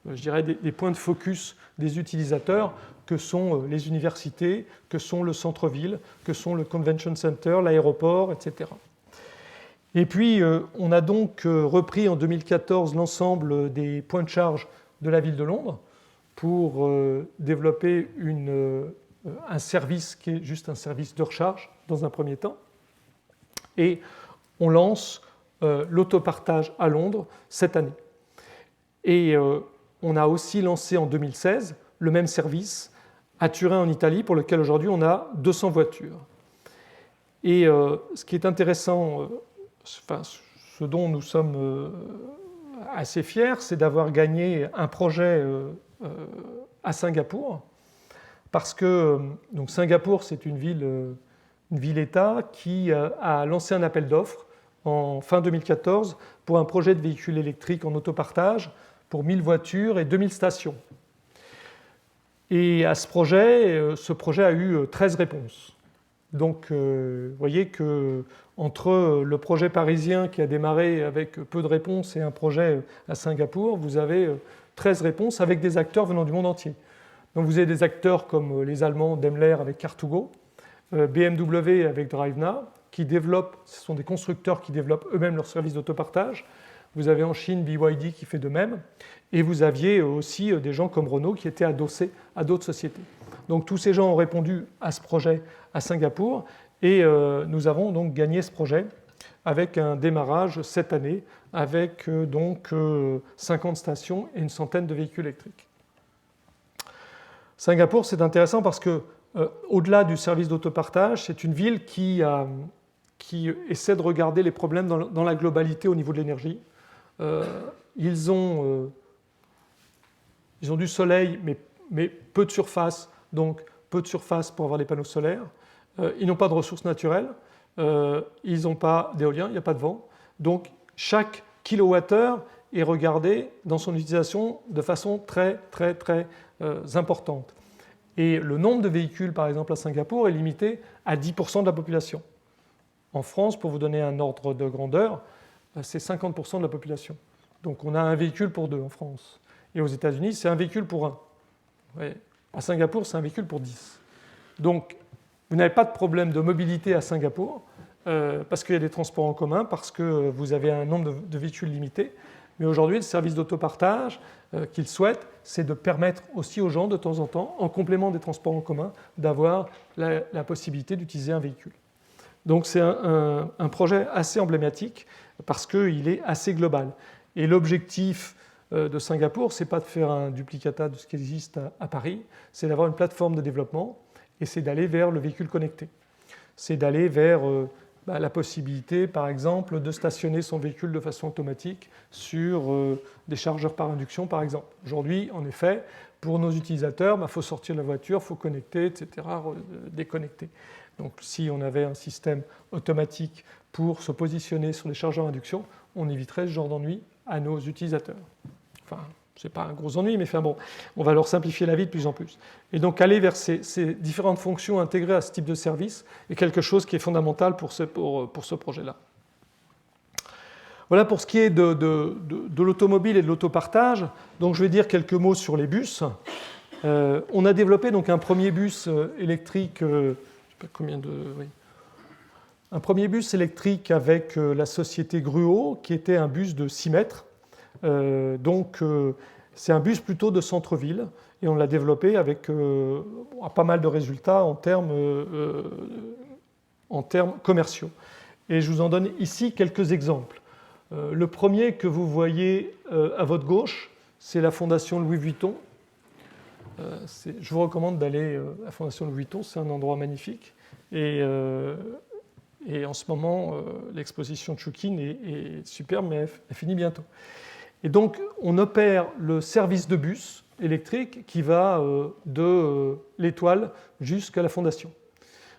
je dirais des points de focus des utilisateurs, que sont les universités, que sont le centre-ville, que sont le convention center, l'aéroport, etc. Et puis, on a donc repris en 2014 l'ensemble des points de charge de la ville de Londres pour développer un service qui est juste un service de recharge dans un premier temps. Et on lance l'autopartage à Londres cette année. Et on a aussi lancé en 2016 le même service à Turin en Italie, pour lequel aujourd'hui on a 200 voitures. Et ce qui est intéressant, ce dont nous sommes assez fiers, c'est d'avoir gagné un projet à Singapour, parce que donc Singapour, c'est une ville-État qui a lancé un appel d'offres en fin 2014 pour un projet de véhicule électrique en autopartage pour 1000 voitures et 2000 stations. Et à ce projet a eu 13 réponses. Donc, vous voyez qu'entre le projet parisien qui a démarré avec peu de réponses et un projet à Singapour, vous avez 13 réponses avec des acteurs venant du monde entier. Donc, vous avez des acteurs comme les Allemands Daimler avec Car2Go, BMW avec DriveNow, ce sont des constructeurs qui développent eux-mêmes leurs services d'autopartage. Vous avez en Chine BYD qui fait de même. Et vous aviez aussi des gens comme Renault qui étaient adossés à d'autres sociétés. Donc tous ces gens ont répondu à ce projet à Singapour et nous avons donc gagné ce projet avec un démarrage cette année avec donc 50 stations et une centaine de véhicules électriques. Singapour, c'est intéressant parce que au-delà du service d'autopartage, c'est une ville qui essaie de regarder les problèmes dans la globalité au niveau de l'énergie. Ils ont du soleil, mais peu de surface, donc peu de surface pour avoir les panneaux solaires. Ils n'ont pas de ressources naturelles, ils n'ont pas d'éolien, il n'y a pas de vent. Donc chaque kilowattheure est regardé dans son utilisation de façon très, très, très importante. Et le nombre de véhicules, par exemple, à Singapour est limité à 10% de la population. En France, pour vous donner un ordre de grandeur, c'est 50% de la population. Donc on a un véhicule pour 2 en France. Et aux États-Unis, c'est un véhicule pour 1. Ouais. À Singapour, c'est un véhicule pour 10. Donc vous n'avez pas de problème de mobilité à Singapour, parce qu'il y a des transports en commun, parce que vous avez un nombre de véhicules limité. Mais aujourd'hui, le service d'autopartage qu'ils souhaitent, c'est de permettre aussi aux gens, de temps en temps, en complément des transports en commun, d'avoir la possibilité d'utiliser un véhicule. Donc c'est un projet assez emblématique parce qu'il est assez global. Et l'objectif de Singapour, ce n'est pas de faire un duplicata de ce qui existe à Paris, c'est d'avoir une plateforme de développement et c'est d'aller vers le véhicule connecté. C'est d'aller vers la possibilité, par exemple, de stationner son véhicule de façon automatique sur des chargeurs par induction, par exemple. Aujourd'hui, en effet, pour nos utilisateurs, il faut sortir de la voiture, il faut connecter, etc., déconnecter. Donc si on avait un système automatique pour se positionner sur les chargeurs à induction, on éviterait ce genre d'ennui à nos utilisateurs. Enfin, ce n'est pas un gros ennui, mais enfin bon, on va leur simplifier la vie de plus en plus. Et donc aller vers ces différentes fonctions intégrées à ce type de service est quelque chose qui est fondamental pour ce projet-là. Voilà pour ce qui est de l'automobile et de l'autopartage. Donc je vais dire quelques mots sur les bus. On a développé donc un premier bus électrique, un premier bus électrique avec la société Gruo, qui était un bus de 6 mètres. C'est un bus plutôt de centre-ville et on l'a développé avec pas mal de résultats en termes commerciaux. Et je vous en donne ici quelques exemples. Le premier que vous voyez à votre gauche, c'est la Fondation Louis Vuitton. Je vous recommande d'aller à la Fondation Louis Vuitton, c'est un endroit magnifique. Et en ce moment, l'exposition de Choukin est superbe, mais elle finit bientôt. Et donc, on opère le service de bus électrique qui va de l'étoile jusqu'à la fondation.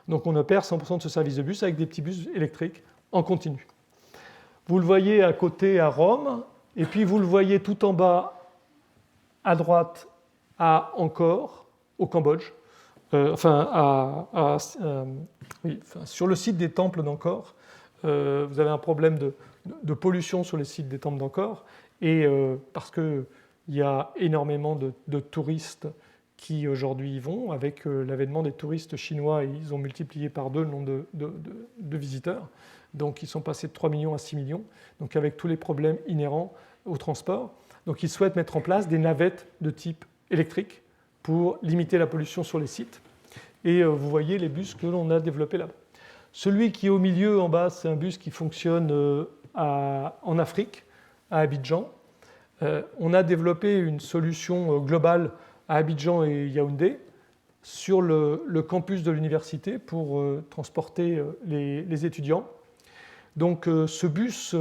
Donc, on opère 100% de ce service de bus avec des petits bus électriques en continu. Vous le voyez à côté à Rome, et puis vous le voyez tout en bas à droite à Angkor, au Cambodge, sur le site des temples d'Angkor. Vous avez un problème de pollution sur les sites des temples d'Angkor, et parce qu'il y a énormément de touristes qui aujourd'hui y vont. Avec l'avènement des touristes chinois, ils ont multiplié par 2 le nombre de visiteurs. Donc ils sont passés de 3 millions à 6 millions, donc avec tous les problèmes inhérents au transport. Donc ils souhaitent mettre en place des navettes de type électrique pour limiter la pollution sur les sites. Et vous voyez les bus que l'on a développés là-bas. Celui qui est au milieu, en bas, c'est un bus qui fonctionne en Afrique, à Abidjan. On a développé une solution globale à Abidjan et Yaoundé sur le campus de l'université pour transporter les étudiants. Donc ce bus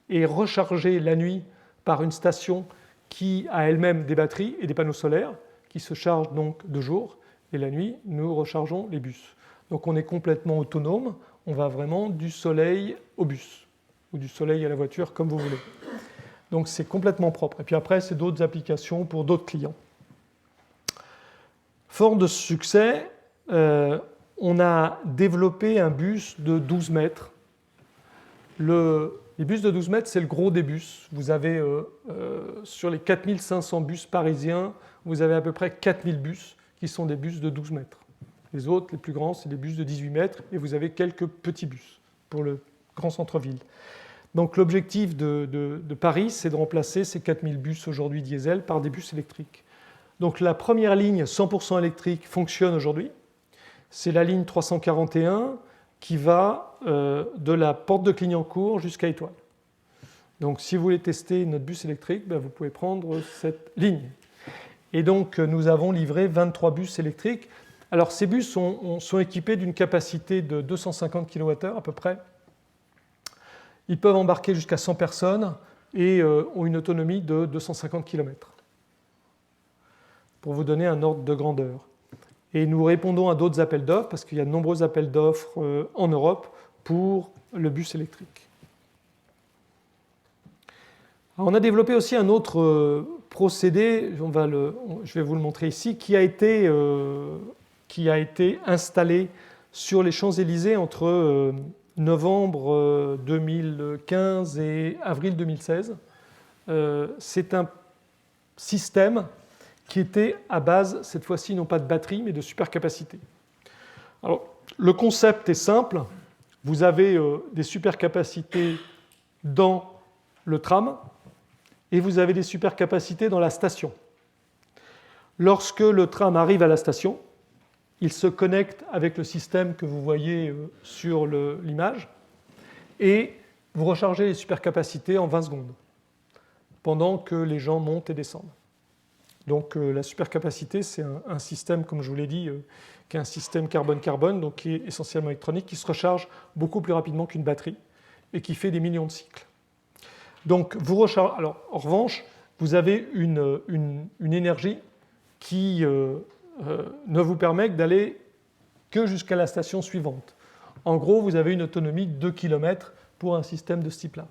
est rechargé la nuit par une station qui a elle-même des batteries et des panneaux solaires qui se chargent donc de jour, et la nuit, nous rechargeons les bus. Donc on est complètement autonome, on va vraiment du soleil au bus, ou du soleil à la voiture, comme vous voulez. Donc c'est complètement propre. Et puis après, c'est d'autres applications pour d'autres clients. Fort de ce succès, on a développé un bus de 12 mètres. Les bus de 12 mètres, c'est le gros des bus. Vous avez, sur les 4500 bus parisiens, vous avez à peu près 4000 bus qui sont des bus de 12 mètres. Les autres, les plus grands, c'est des bus de 18 mètres, et vous avez quelques petits bus pour le grand centre-ville. Donc l'objectif de Paris, c'est de remplacer ces 4000 bus aujourd'hui diesel par des bus électriques. Donc la première ligne 100% électrique fonctionne aujourd'hui. C'est la ligne 341 qui va de la porte de Clignancourt jusqu'à Étoile. Donc si vous voulez tester notre bus électrique, vous pouvez prendre cette ligne. Et donc nous avons livré 23 bus électriques. Alors ces bus sont équipés d'une capacité de 250 kWh à peu près. Ils peuvent embarquer jusqu'à 100 personnes et ont une autonomie de 250 km. Pour vous donner un ordre de grandeur. Et nous répondons à d'autres appels d'offres, parce qu'il y a de nombreux appels d'offres en Europe pour le bus électrique. Alors, on a développé aussi un autre procédé, je vais vous le montrer ici, qui a été installé sur les Champs-Élysées entre novembre 2015 et avril 2016. C'est un système qui était à base, cette fois-ci, non pas de batterie, mais de supercapacité. Alors, le concept est simple. Vous avez des supercapacités dans le tram et vous avez des supercapacités dans la station. Lorsque le tram arrive à la station, il se connecte avec le système que vous voyez sur l'image et vous rechargez les supercapacités en 20 secondes pendant que les gens montent et descendent. Donc la supercapacité, c'est un système, comme je vous l'ai dit, qui est un système carbone-carbone, donc qui est essentiellement électronique, qui se recharge beaucoup plus rapidement qu'une batterie et qui fait des millions de cycles. Donc vous rechargez. Alors en revanche, vous avez une énergie qui ne vous permet d'aller que jusqu'à la station suivante. En gros, vous avez une autonomie de 2 km pour un système de ce type-là.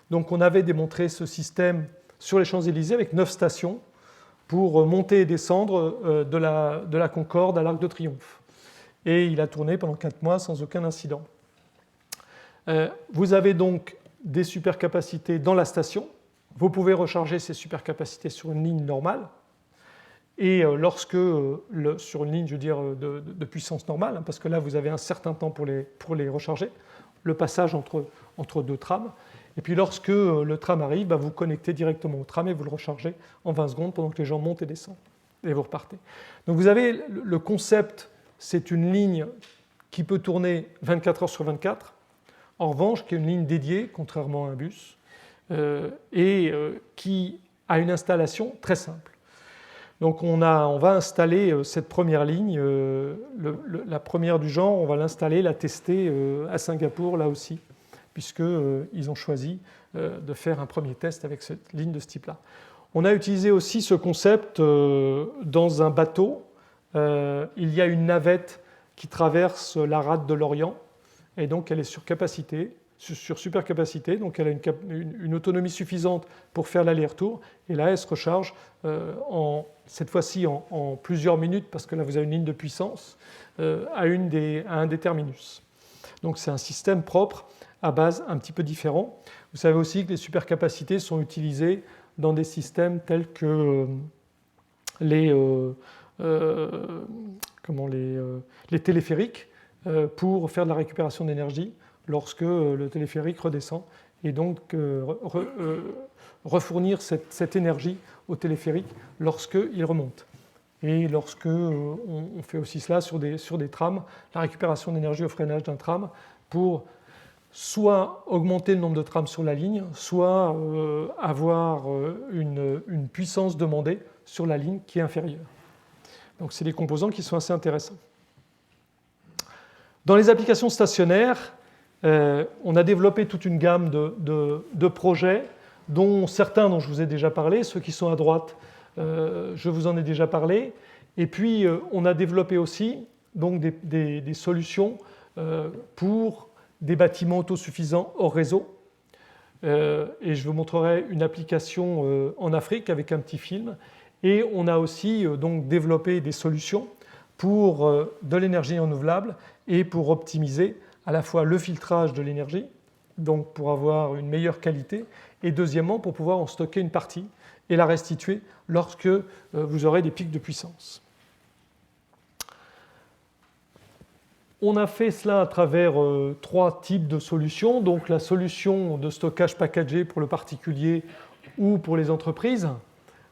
Donc on avait démontré ce système sur les Champs-Élysées avec 9 stations pour monter et descendre de la Concorde à l'Arc de Triomphe. Et il a tourné pendant 4 mois sans aucun incident. Vous avez donc des supercapacités dans la station. Vous pouvez recharger ces supercapacités sur une ligne normale. Et lorsque, sur une ligne, je veux dire, de puissance normale, parce que là, vous avez un certain temps pour les recharger, le passage entre deux trams. Et puis lorsque le tram arrive, vous connectez directement au tram et vous le rechargez en 20 secondes pendant que les gens montent et descendent. Et vous repartez. Donc vous avez le concept, c'est une ligne qui peut tourner 24 heures sur 24, en revanche, qui est une ligne dédiée, contrairement à un bus, qui a une installation très simple. Donc on va installer cette première ligne, la première du genre, on va l'installer, la tester à Singapour, là aussi, puisqu'ils ont choisi de faire un premier test avec cette ligne de ce type-là. On a utilisé aussi ce concept dans un bateau. Il y a une navette qui traverse la rade de l'Orient, et donc elle est sur supercapacité, donc elle a une autonomie suffisante pour faire l'aller-retour, et là elle se recharge cette fois-ci en plusieurs minutes, parce que là vous avez une ligne de puissance, à un des terminus. Donc c'est un système propre à base un petit peu différent. Vous savez aussi que les supercapacités sont utilisées dans des systèmes tels que les téléphériques pour faire de la récupération d'énergie lorsque le téléphérique redescend, et donc refournir cette énergie au téléphérique lorsqu'il remonte. Et lorsque on fait aussi cela sur des trams, la récupération d'énergie au freinage d'un tram pour soit augmenter le nombre de trams sur la ligne, soit avoir une puissance demandée sur la ligne qui est inférieure. Donc c'est des composants qui sont assez intéressants. Dans les applications stationnaires, on a développé toute une gamme de projets, dont certains dont je vous ai déjà parlé, ceux qui sont à droite, je vous en ai déjà parlé. Et puis on a développé aussi donc, des solutions pour des bâtiments autosuffisants hors réseau. Et je vous montrerai une application en Afrique avec un petit film. Et on a aussi donc développé des solutions pour de l'énergie renouvelable et pour optimiser à la fois le filtrage de l'énergie, donc pour avoir une meilleure qualité, et deuxièmement pour pouvoir en stocker une partie et la restituer lorsque vous aurez des pics de puissance. On a fait cela à travers trois types de solutions. Donc la solution de stockage packagé pour le particulier ou pour les entreprises.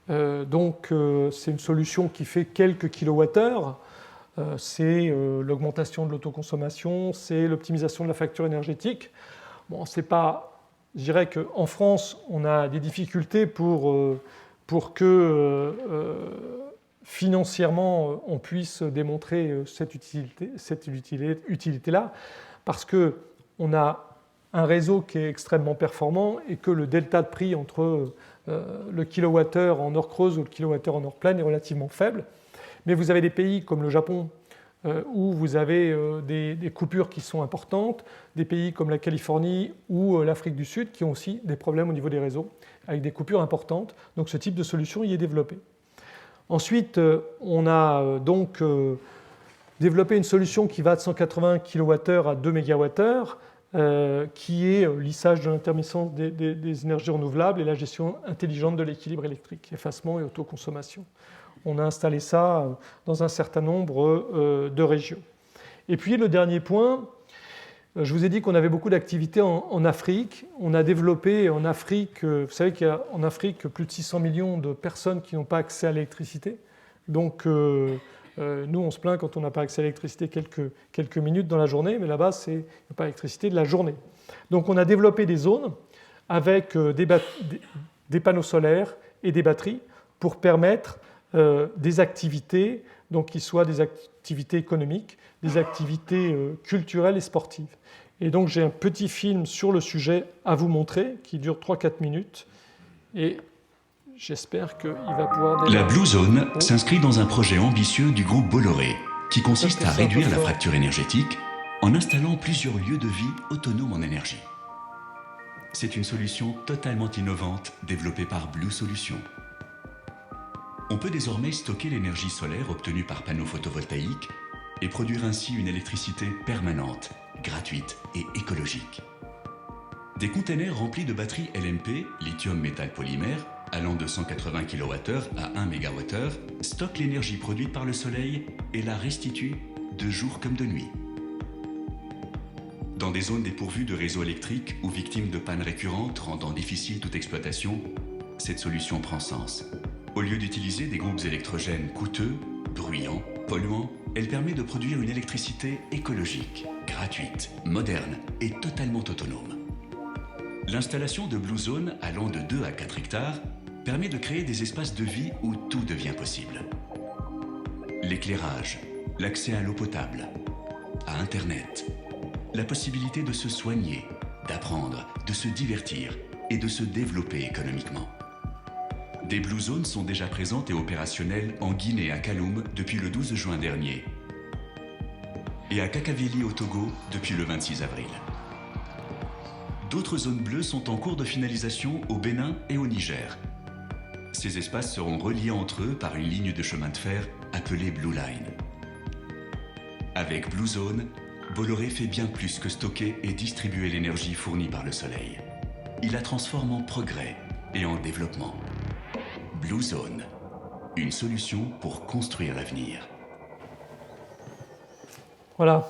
C'est une solution qui fait quelques kilowattheures. C'est l'augmentation de l'autoconsommation, c'est l'optimisation de la facture énergétique. Bon, c'est pas, je dirais qu'en France, on a des difficultés pour que financièrement, on puisse démontrer cette utilité-là, parce qu'on a un réseau qui est extrêmement performant et que le delta de prix entre le kilowattheure en heure creuse ou le kilowattheure en heure pleine est relativement faible. Mais vous avez des pays comme le Japon où vous avez des coupures qui sont importantes, des pays comme la Californie ou l'Afrique du Sud qui ont aussi des problèmes au niveau des réseaux avec des coupures importantes. Donc ce type de solution y est développé. Ensuite, on a donc développé une solution qui va de 180 kWh à 2 MWh, qui est lissage de l'intermittence des énergies renouvelables et la gestion intelligente de l'équilibre électrique, effacement et autoconsommation. On a installé ça dans un certain nombre de régions. Et puis le dernier point, je vous ai dit qu'on avait beaucoup d'activités en Afrique. On a développé en Afrique, vous savez qu'il y a en Afrique plus de 600 millions de personnes qui n'ont pas accès à l'électricité. Donc nous, on se plaint quand on n'a pas accès à l'électricité quelques minutes dans la journée, mais là-bas, il n'y a pas d'électricité de la journée. Donc on a développé des zones avec des panneaux solaires et des batteries pour permettre des activités, donc qui soient des activités économiques, des activités culturelles et sportives. Et donc j'ai un petit film sur le sujet à vous montrer qui dure 3-4 minutes et j'espère qu'il va pouvoir... La Blue Zone s'inscrit dans un projet ambitieux du groupe Bolloré qui consiste à réduire la fracture énergétique en installant plusieurs lieux de vie autonomes en énergie. C'est une solution totalement innovante développée par Blue Solutions. On peut désormais stocker l'énergie solaire obtenue par panneaux photovoltaïques et produire ainsi une électricité permanente, gratuite et écologique. Des containers remplis de batteries LMP, lithium métal polymère, allant de 180 kWh à 1 MWh, stockent l'énergie produite par le soleil et la restituent de jour comme de nuit. Dans des zones dépourvues de réseau électrique ou victimes de pannes récurrentes rendant difficile toute exploitation, cette solution prend sens. Au lieu d'utiliser des groupes électrogènes coûteux, bruyants, polluants, elle permet de produire une électricité écologique, gratuite, moderne et totalement autonome. L'installation de Blue Zone allant de 2 à 4 hectares permet de créer des espaces de vie où tout devient possible. L'éclairage, l'accès à l'eau potable, à Internet, la possibilité de se soigner, d'apprendre, de se divertir et de se développer économiquement. Des Blue Zones sont déjà présentes et opérationnelles en Guinée et à Kaloum depuis le 12 juin dernier et à Kakaveli au Togo depuis le 26 avril. D'autres zones bleues sont en cours de finalisation au Bénin et au Niger. Ces espaces seront reliés entre eux par une ligne de chemin de fer appelée Blue Line. Avec Blue Zone, Bolloré fait bien plus que stocker et distribuer l'énergie fournie par le soleil. Il la transforme en progrès et en développement. Blue Zone, une solution pour construire l'avenir. Voilà.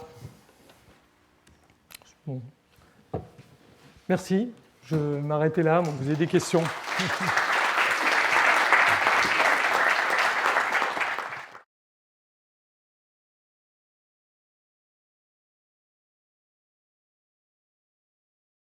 Bon. Merci. Je vais m'arrêter là. Bon, vous avez des questions.